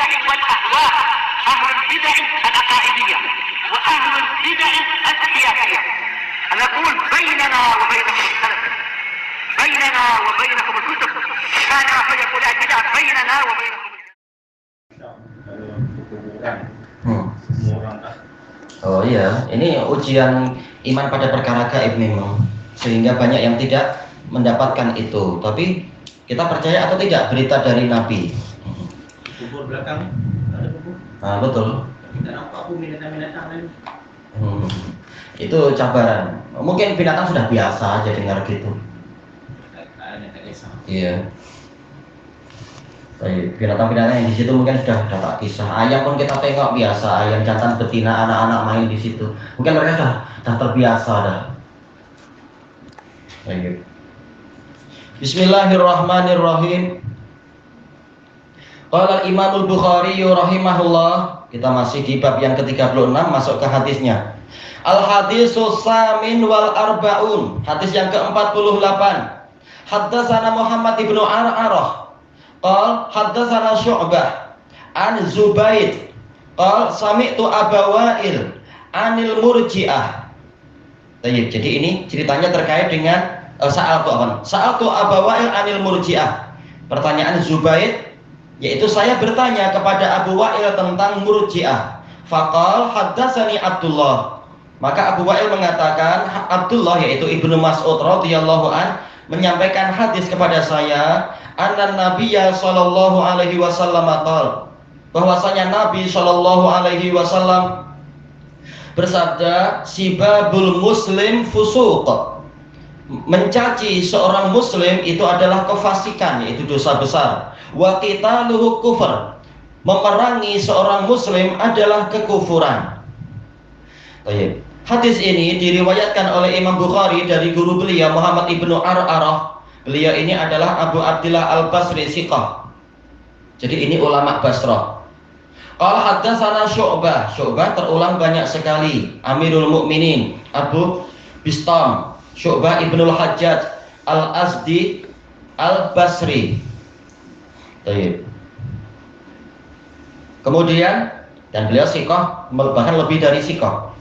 البدع والأهواء، أهل البدع العقائدية وأهل البدع السياسية. نقول بيننا وبينكم السلف، بيننا وبينكم الكتب، كان فيقول البدع بيننا وبينكم. Oh iya, ini ujian iman pada perkara gaib memang, sehingga banyak yang tidak mendapatkan itu. Tapi kita percaya atau tidak berita dari Nabi? Kubur belakang ada kubur. Nah, betul. Dan aku binatang-binatang. Itu cabaran. Mungkin binatang sudah biasa aja dengar gitu. Iya. Binatang-binatang yang di situ mungkin sudah tak kisah. Ayam pun kita tengok biasa, ayam jantan betina, anak-anak main di situ. Mungkin mereka sudah terbiasa dah. Baik. Bismillahirrahmanirrahim. Qala Imam Al-Bukhari rahimahullah. Kita masih di bab yang ke-36, masuk ke hadisnya. Al-hadisus samin wal arbaun. Hadis yang ke-48. Haddatsana Muhammad ibnu Ar'arah. Qal haddatsana Syu'bah an Zubaid qal sami'tu Aba Wa'il anil Murji'ah. Baik, jadi ini ceritanya terkait dengan Sa'altu Aba Wa'il anil Murji'ah. Pertanyaan Zubaid, yaitu saya bertanya kepada Abu Wa'il tentang Murji'ah. Faqal haddatsani Abdullah. Maka Abu Wa'il mengatakan, Abdullah yaitu Ibnu Mas'ud radhiyallahu an menyampaikan hadis kepada saya, anna Nabiyya sallallahu alaihi wasallam qala, bahwasanya Nabi sallallahu alaihi wasallam bersabda, sibabul muslim fusuq. Mencaci seorang muslim itu adalah kefasikan, yaitu dosa besar. Wa qitaluhu kufur. Memerangi seorang muslim adalah kekufuran. Baik. Hadis ini diriwayatkan oleh Imam Bukhari dari guru beliau Muhammad ibnu Ar'arah. Beliau ini adalah Abu Abdillah Al-Basri Siqah. Jadi ini ulama Basrah. Qala haddatsana Syu'bah. Syu'bah terulang banyak sekali. Amirul Mukminin Abu Bistam, Syu'bah ibnu Al-Hajjaj Al-Azdi Al-Basri. Baik. Kemudian dan beliau Siqah, bahkan lebih dari Siqah.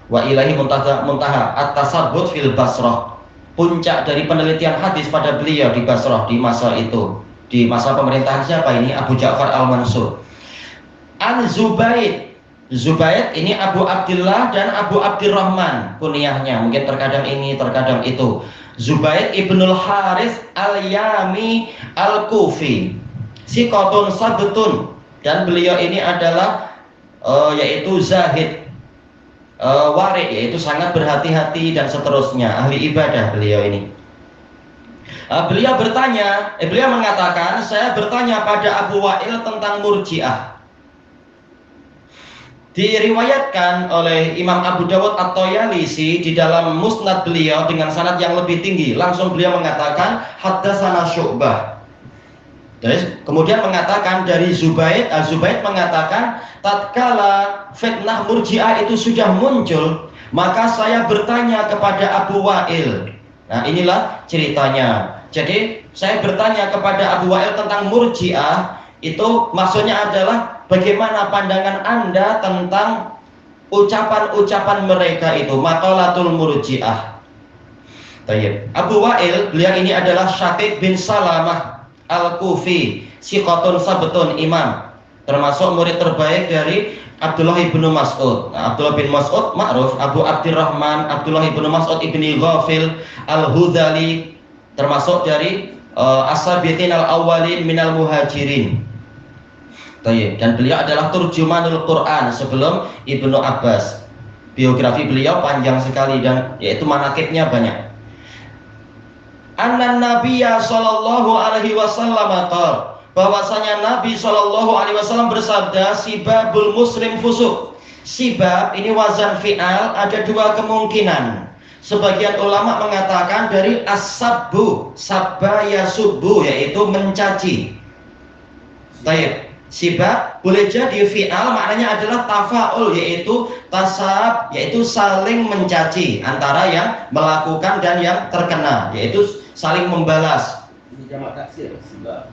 Wa ilahi muntaha at-tasabbut fil Basrah. Puncak dari penelitian hadis pada beliau di Basrah di masa itu, di masa pemerintahan siapa ini? Abu Ja'far Al-Mansur. An Zubaid. Zubaid ini Abu Abdillah dan Abu Abdurrahman kunyahnya, mungkin terkadang ini terkadang itu. Zubaid ibnul Harith Al-Yami Al-Kufi, siqatun sabtun, dan beliau ini adalah yaitu zahid, warik, yaitu sangat berhati-hati dan seterusnya, ahli ibadah beliau ini. Beliau mengatakan, saya bertanya pada Abu Wa'il tentang Murji'ah. Diriwayatkan oleh Imam Abu Dawud At-Tayalisi di dalam musnad beliau dengan sanad yang lebih tinggi. Langsung beliau mengatakan haddatsana Syu'bah. Terus kemudian mengatakan dari Zubaid, Zubaid mengatakan tatkala fitnah Murji'ah itu sudah muncul, maka saya bertanya kepada Abu Wa'il. Nah, inilah ceritanya. Jadi saya bertanya kepada Abu Wa'il tentang Murji'ah, itu maksudnya adalah bagaimana pandangan Anda tentang ucapan-ucapan mereka itu, maqalatul Murji'ah. Baik. Abu Wa'il, beliau ini adalah Syaqiq bin Salamah Al-Kufi, siqatun sabtun, imam, termasuk murid terbaik dari Abdullah ibnu Mas'ud. Nah, Abdullah bin Mas'ud ma'ruf, Abu Abdurrahman Abdullah ibnu Mas'ud ibni Ghafil Al-Hudhali, termasuk dari as-sabiqin al-awwalin minal muhajirin. Baik. Dan beliau adalah turjumanul Quran sebelum Ibnu Abbas. Biografi beliau panjang sekali dan yaitu manaqibnya banyak. Anna Nabiyya sallallahu alaihi wasallam qala, bahwasanya Nabi sallallahu alaihi wasallam bersabda, sibabul muslim fusuq. Sibab ini wazan fi'al, ada dua kemungkinan. Sebagian ulama mengatakan dari as-sabbu, sabba yasubbu, yaitu mencaci. Baik. Sibab boleh jadi fi'al, maknanya adalah tafa'ul, yaitu tasab, yaitu saling mencaci antara yang melakukan dan yang terkena, yaitu saling membalas. Ini jamak taksir, sibab.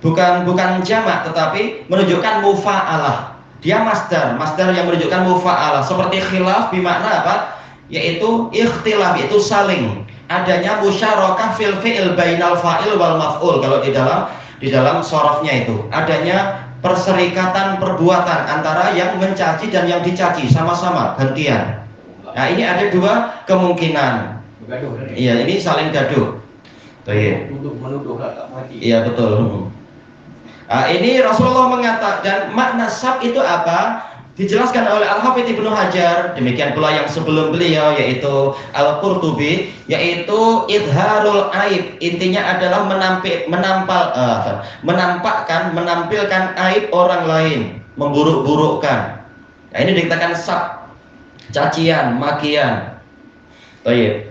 bukan jamak tetapi menunjukkan mufa'alah. Dia masdar yang menunjukkan mufa'alah. Seperti khilaf bermakna apa? Yaitu ikhtilaf, yaitu saling. Adanya musyarakah fil fi'il bainal fa'il wal maf'ul. Kalau di dalam sorofnya itu adanya perserikatan perbuatan antara yang mencaci dan yang dicaci sama-sama gantian. Nah, ini ada dua kemungkinan. Iya, ini saling gaduh. Menuduh tak mati. Iya, betul. Nah, ini Rasulullah mengatakan, dan makna sab itu apa? Dijelaskan oleh Al-Hafidz Ibnu Hajar, demikian pula yang sebelum beliau yaitu Al-Qurtubi, yaitu idharul aib. Intinya adalah menampilkan aib orang lain, memburuk-burukkan. Nah, ini dikatakan sab, cacian, makian.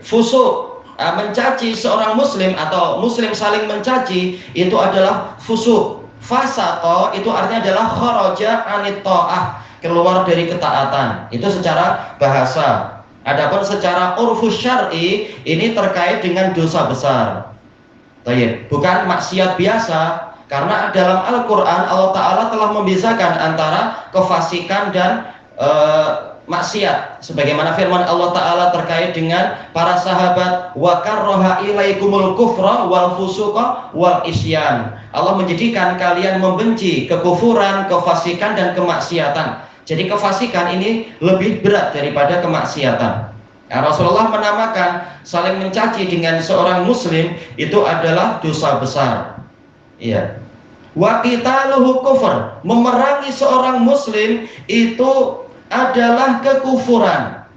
Fusuk, mencaci seorang muslim atau muslim saling mencaci itu adalah fusuk. Fasaqo itu artinya adalah kharaja anit ta'ah, keluar dari ketaatan. Itu secara bahasa. Adapun secara urfus syar'i ini terkait dengan dosa besar. Bukan maksiat biasa, karena dalam Al-Qur'an Allah Ta'ala telah memisahkan antara kefasikan dan maksiat, sebagaimana firman Allah Ta'ala terkait dengan para sahabat, wa karraha ilaikumul kufra wal fusuqa wal isyan. Allah menjadikan kalian membenci kekufuran, kefasikan dan kemaksiatan. Jadi kefasikan ini lebih berat daripada kemaksiatan. Nah, Rasulullah menamakan saling mencaci dengan seorang muslim itu adalah dosa besar. Iya. Wa qitaluhu kufur, memerangi seorang muslim itu adalah kekufuran.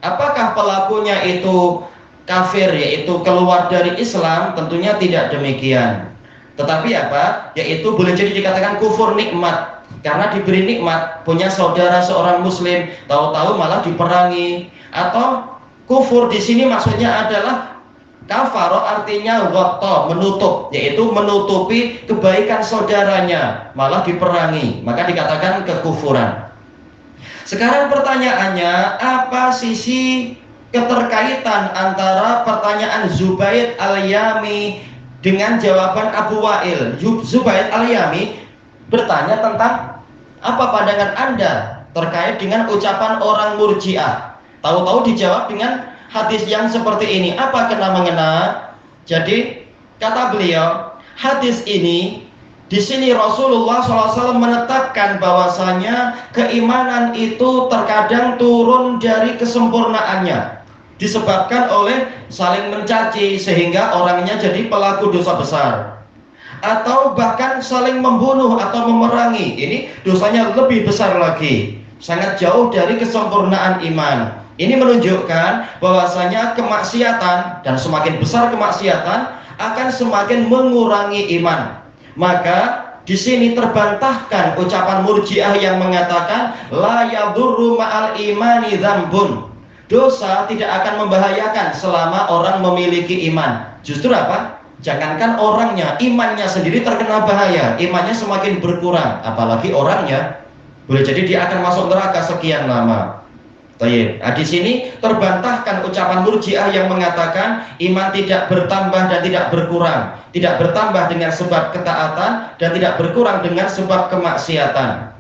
Apakah pelakunya itu kafir, yaitu keluar dari Islam? Tentunya tidak demikian. Tetapi apa? Yaitu boleh jadi dikatakan kufur nikmat, karena diberi nikmat, punya saudara seorang muslim, tahu-tahu malah diperangi. Atau kufur di sini maksudnya adalah kafaro, artinya ghatta, menutup, yaitu menutupi kebaikan saudaranya, malah diperangi, maka dikatakan kekufuran. Sekarang pertanyaannya, apa sisi keterkaitan antara pertanyaan Zubayd al-Yami dengan jawaban Abu Wa'il? Zubayd al-Yami bertanya tentang apa pandangan Anda terkait dengan ucapan orang Murji'ah. Tahu-tahu dijawab dengan hadis yang seperti ini. Apa kena-mengena? Jadi kata beliau, hadis ini di sini Rasulullah SAW menetapkan bahwasanya keimanan itu terkadang turun dari kesempurnaannya, disebabkan oleh saling mencaci sehingga orangnya jadi pelaku dosa besar, atau bahkan saling membunuh atau memerangi, ini dosanya lebih besar lagi, sangat jauh dari kesempurnaan iman. Ini menunjukkan bahwasanya kemaksiatan, dan semakin besar kemaksiatan akan semakin mengurangi iman. Maka di sini terbantahkan ucapan Murji'ah yang mengatakan la yadurru ma'al imani dzambun. Dosa tidak akan membahayakan selama orang memiliki iman. Justru apa? Jangankan orangnya, imannya sendiri terkena bahaya, imannya semakin berkurang, apalagi orangnya. Boleh jadi dia akan masuk neraka sekian lama. Nah, di sini terbantahkan ucapan Murji'ah yang mengatakan iman tidak bertambah dan tidak berkurang, tidak bertambah dengan sebab ketaatan dan tidak berkurang dengan sebab kemaksiatan.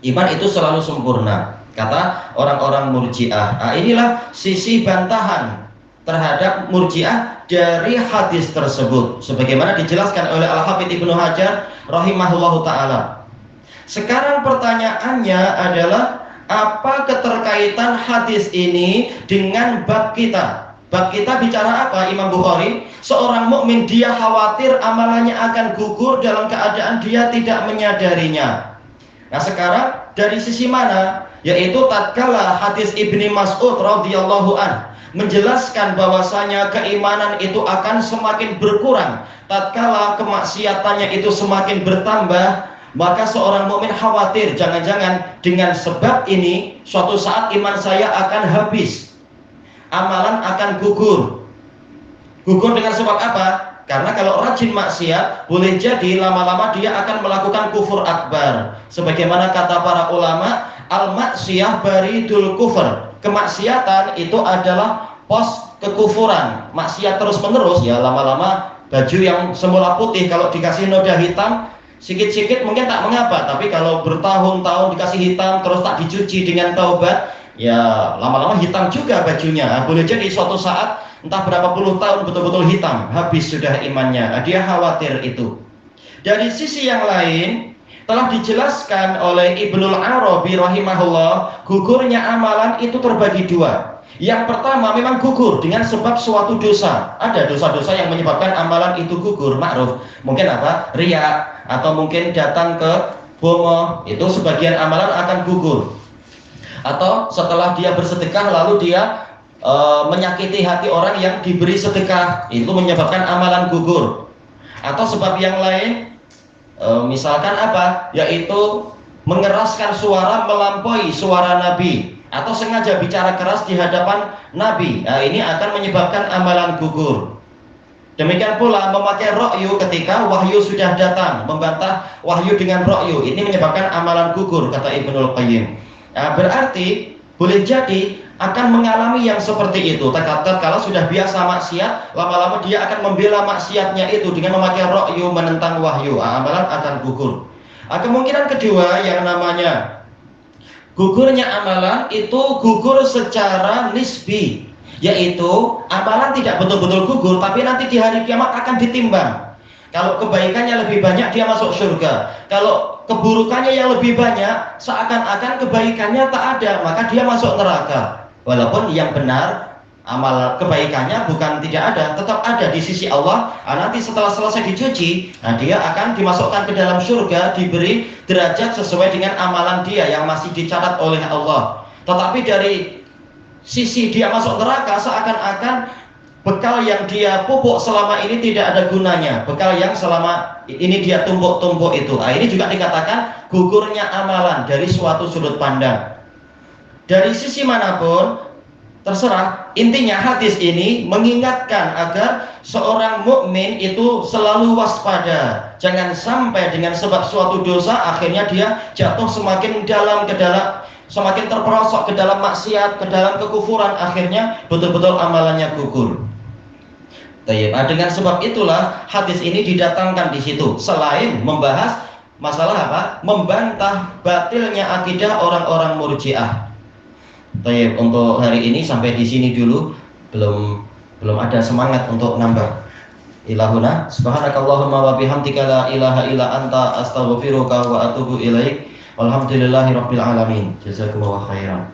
Iman itu selalu sempurna, kata orang-orang Murji'ah. Nah, inilah sisi bantahan terhadap Murji'ah dari hadis tersebut, sebagaimana dijelaskan oleh Al-Hafidz Ibnu Hajar rahimahullahu ta'ala. Sekarang pertanyaannya adalah, apa keterkaitan hadis ini dengan bab kita? Bab kita bicara apa? Imam Bukhari, seorang mukmin dia khawatir amalannya akan gugur dalam keadaan dia tidak menyadarinya. Nah, sekarang dari sisi mana? Yaitu tatkala hadis Ibni Mas'ud radhiyallahu an menjelaskan bahwasanya keimanan itu akan semakin berkurang tatkala kemaksiatannya itu semakin bertambah. Maka seorang mukmin khawatir, jangan-jangan dengan sebab ini suatu saat iman saya akan habis, amalan akan gugur. Gugur dengan sebab apa? Karena kalau rajin maksiat, boleh jadi lama-lama dia akan melakukan kufur akbar. Sebagaimana kata para ulama, al-maksiyah baridul kufur. Kemaksiatan itu adalah pos kekufuran. Maksiat terus menerus, ya lama-lama Baju yang semula putih kalau dikasih noda hitam sikit-sikit mungkin tak mengapa, tapi kalau bertahun-tahun dikasih hitam terus tak dicuci dengan taubat, ya lama-lama hitam juga bajunya. Boleh jadi suatu saat entah berapa puluh tahun betul-betul hitam, habis sudah imannya. Dia khawatir itu. Dari sisi yang lain telah dijelaskan oleh Ibnul Arabi rahimahullah, gugurnya amalan itu terbagi dua. Yang pertama memang gugur dengan sebab suatu dosa. Ada dosa-dosa yang menyebabkan amalan itu gugur, ma'ruf. Mungkin apa? Riya, atau mungkin datang ke bomo, itu sebagian amalan akan gugur. Atau setelah dia bersedekah lalu dia menyakiti hati orang yang diberi sedekah, itu menyebabkan amalan gugur. Atau sebab yang lain, misalkan apa? Yaitu mengeraskan suara melampaui suara Nabi, atau sengaja bicara keras di hadapan Nabi. Nah, ini akan menyebabkan amalan gugur. Demikian pula memakai ra'yu ketika wahyu sudah datang, membantah wahyu dengan ra'yu, ini menyebabkan amalan gugur, kata Ibnul Qayyim. Nah, berarti boleh jadi akan mengalami yang seperti itu. Kalau sudah biasa maksiat, lama-lama dia akan membela maksiatnya itu dengan memakai ra'yu menentang wahyu. Amalan akan gugur. Kemungkinan kedua yang namanya gugurnya amalan itu gugur secara nisbi, yaitu amalan tidak betul-betul gugur, tapi nanti di hari kiamat akan ditimbang. Kalau kebaikannya lebih banyak, dia masuk surga. Kalau keburukannya yang lebih banyak, seakan-akan kebaikannya tak ada, maka dia masuk neraka. Walaupun yang benar amal kebaikannya bukan tidak ada, tetap ada di sisi Allah. Nanti setelah selesai dicuci, dia akan dimasukkan ke dalam surga, diberi derajat sesuai dengan amalan dia yang masih dicatat oleh Allah. Tetapi dari sisi dia masuk neraka, seakan-akan bekal yang dia pupuk selama ini tidak ada gunanya. Bekal yang selama ini dia tumpuk-tumpuk itu. Ini juga dikatakan gugurnya amalan dari suatu sudut pandang. Dari sisi manapun terserah, intinya hadis ini mengingatkan agar seorang mukmin itu selalu waspada. Jangan sampai dengan sebab suatu dosa akhirnya dia jatuh semakin dalam ke dalam, semakin terperosok ke dalam maksiat, ke dalam kekufuran, akhirnya betul-betul amalannya gugur. Dengan sebab itulah hadis ini didatangkan di situ, selain membahas masalah apa? Membantah batilnya akidah orang-orang Murji'ah. Untuk hari ini sampai di sini dulu, belum ada semangat untuk nambah. Ilahuna subhanakallahumma wa bihamdika la ilaha illa anta astaghfiruka wa atubu ilaik. Walhamdulillahirabbil alamin. Jazakumullahu khairan.